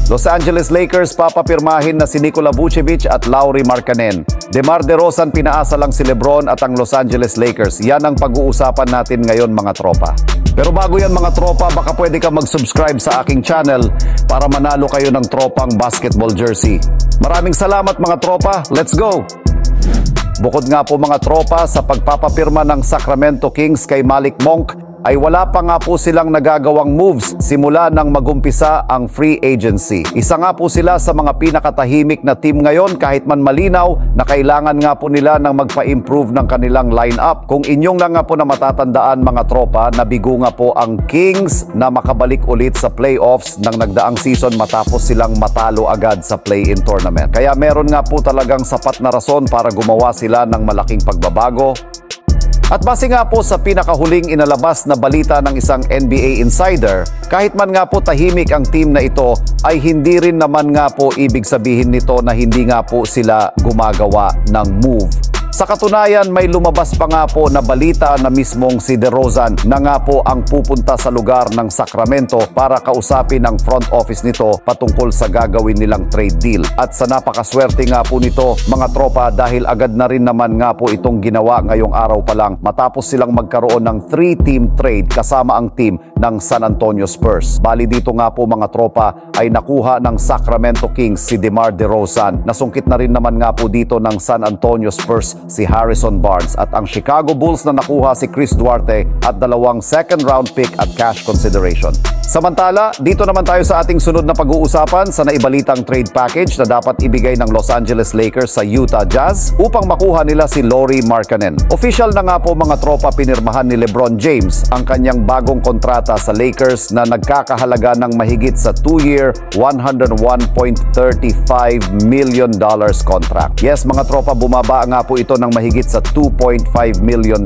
Los Angeles Lakers papapirmahin na si Nikola Vucevic at Lauri Markkanen. DeMar DeRozan pinaasa lang si LeBron at ang Los Angeles Lakers. Yan ang pag-uusapan natin ngayon mga tropa. Pero bago yan mga tropa, baka pwede ka mag-subscribe sa aking channel para manalo kayo ng tropang basketball jersey. Maraming salamat mga tropa. Let's go! Bukod nga po mga tropa sa pagpapapirma ng Sacramento Kings kay Malik Monk, ay wala pa nga po silang nagagawang moves simula nang magumpisa ang free agency. Isa nga po sila sa mga pinakatahimik na team ngayon kahit man malinaw na kailangan nga po nila ng magpa-improve ng kanilang lineup. Kung inyong lang nga po na matatandaan mga tropa, nabigo nga po ang Kings na makabalik ulit sa playoffs ng nagdaang season matapos silang matalo agad sa play-in tournament. Kaya meron nga po talagang sapat na rason para gumawa sila ng malaking pagbabago. At base nga po sa pinakahuling inalabas na balita ng isang NBA insider, kahit man nga po tahimik ang team na ito, ay hindi rin naman nga po ibig sabihin nito na hindi nga po sila gumagawa ng move. Sa katunayan, may lumabas pa nga po na balita na mismong si DeRozan na nga po ang pupunta sa lugar ng Sacramento para kausapin ang front office nito patungkol sa gagawin nilang trade deal. At sa napakaswerte nga po nito mga tropa dahil agad na rin naman nga po itong ginawa ngayong araw pa lang matapos silang magkaroon ng 3-team trade kasama ang team ng San Antonio Spurs. Bali dito nga po mga tropa ay nakuha ng Sacramento Kings si DeMar DeRozan. Nasungkit na rin naman nga po dito ng San Antonio Spurs si Harrison Barnes at ang Chicago Bulls na nakuha si Chris Duarte at 2 second round pick at cash consideration. Samantala, dito naman tayo sa ating sunod na pag-uusapan sa naibalitang trade package na dapat ibigay ng Los Angeles Lakers sa Utah Jazz upang makuha nila si Lauri Markkanen. Official na nga po mga tropa pinirmahan ni LeBron James ang kanyang bagong kontrata sa Lakers na nagkakahalaga ng mahigit sa 2-year, $101.35 million contract. Yes mga tropa, bumaba nga po ito ng mahigit sa $2.5 million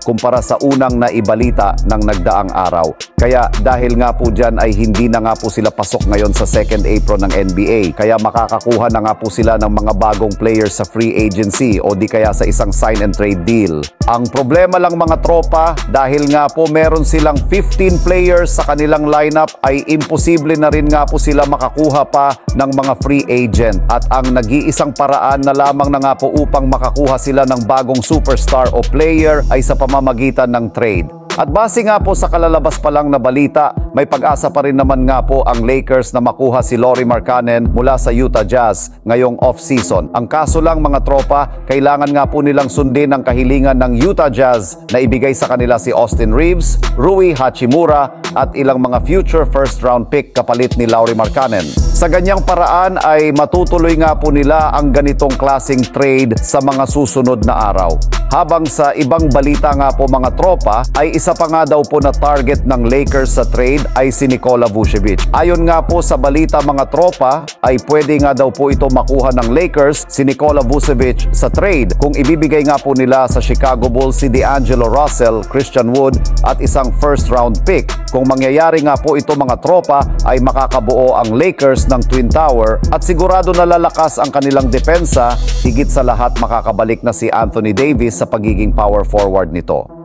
kumpara sa unang naibalita ng nagdaang araw. Kaya dahil nga po dyan ay hindi na nga po sila pasok ngayon sa second apron ng NBA. Kaya makakakuha na nga po sila ng mga bagong players sa free agency o di kaya sa isang sign and trade deal. Ang problema lang mga tropa, dahil nga po meron silang 15 players sa kanilang lineup ay imposible na rin nga po sila makakuha pa ng mga free agent. At ang nag-iisang paraan na lamang na nga po upang makakuha sila ng bagong superstar o player ay sa pamamagitan ng trade. At base nga po sa kalalabas pa lang na balita, may pag-asa pa rin naman nga po ang Lakers na makuha si Lauri Markkanen mula sa Utah Jazz ngayong off-season. Ang kaso lang mga tropa, kailangan nga po nilang sundin ang kahilingan ng Utah Jazz na ibigay sa kanila si Austin Reeves, Rui Hachimura at ilang mga future first-round pick kapalit ni Lauri Markkanen. Sa ganyang paraan ay matutuloy nga po nila ang ganitong klaseng trade sa mga susunod na araw. Habang sa ibang balita nga po mga tropa ay isa pa nga daw po na target ng Lakers sa trade ay si Nikola Vucevic. Ayon nga po sa balita mga tropa ay pwede nga daw po ito makuha ng Lakers si Nikola Vucevic sa trade kung ibibigay nga po nila sa Chicago Bulls si D'Angelo Russell, Christian Wood at isang first round pick. Kung mangyayari nga po ito mga tropa ay makakabuo ang Lakers ng Twin Tower at sigurado na lalakas ang kanilang depensa, higit sa lahat makakabalik na si Anthony Davis sa pagiging power forward nito.